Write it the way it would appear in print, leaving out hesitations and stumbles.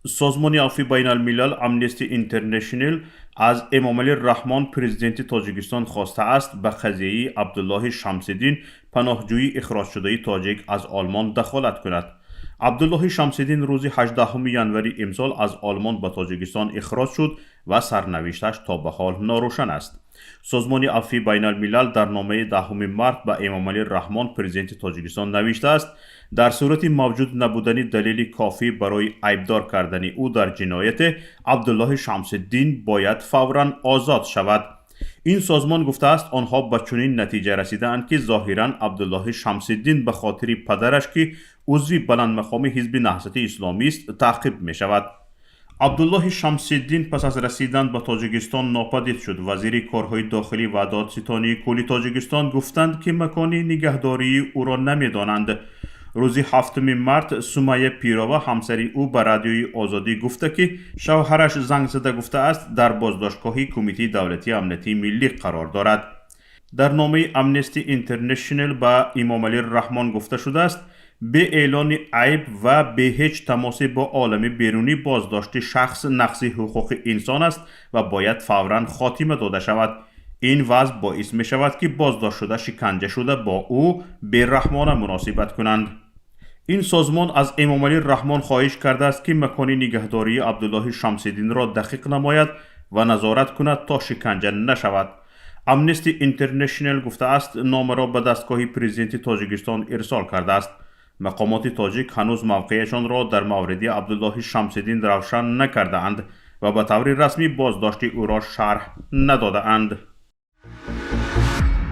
سازمان عفو بین الملل امنستی اینترنشنال از امامعلی رحمان پرزیدنت تاجیکستان خواسته است به قضیه عبدالله شمس‌الدین پناهجوی اخراج شده تاجیک از آلمان دخالت کند. عبدالله شمس‌الدین روز 18 ینوری امسال از آلمان به تاجیکستان اخراج شد و سرنوشتش تا به حال ناروشن است. سازمان عفو بین الملل در نامه 10 مارس به امامعلی رحمان پرزیدنت تاجیکستان نوشته است در صورت موجود نبودن دلیل کافی برای عیبدار کردن او در جنایت، عبدالله شمس‌الدین باید فوراً آزاد شود. این سازمان گفته است آنها به چنین نتیجه رسیدند که ظاهراً عبدالله شمس‌الدین به خاطر پدرش که عضو بلند مقام حزب نهضت اسلامی است تعقیب می شود. عبدالله شمس‌الدین پس از رسیدن به تاجیکستان ناپدید شد. وزیر کارهای داخلی و دادستانی کلی تاجیکستان گفتند که مکان نگهداری او را نمی‌دانند. روز 7 مارس سمیه پیروه همسر او به رادیوی آزادی گفته که شوهرش زنگ زده گفته است در بازداشتگاه کمیته دولتی امنیتی ملی قرار دارد. در نامه امنستی اینترنشنال به امامعلی رحمان گفته شده است به اعلان عیب و به هیچ تماس با عالم بیرونی بازداشت شخص نقض حقوق انسان است و باید فوراً خاتمه داده شود. این وضع باعث می شود که بازداشت شده شکنجه شده با او بی‌رحمانه مناسبت کنند. این سازمان از امامعلی رحمان خواهش کرده است که مکان نگهداری عبدالله شمس‌الدین را دقیق نماید و نظارت کند تا شکنجه نشود. امنستی اینترنشنال گفته است نامه را به دستگاه پرزیدنت تاجیکستان ارسال کرده است. مقامات تاجیک هنوز موقعشان را در مورد عبدالله شمس‌الدین روشن نکرده اند و به طور رسمی بازداشت او را شرح نداده اند.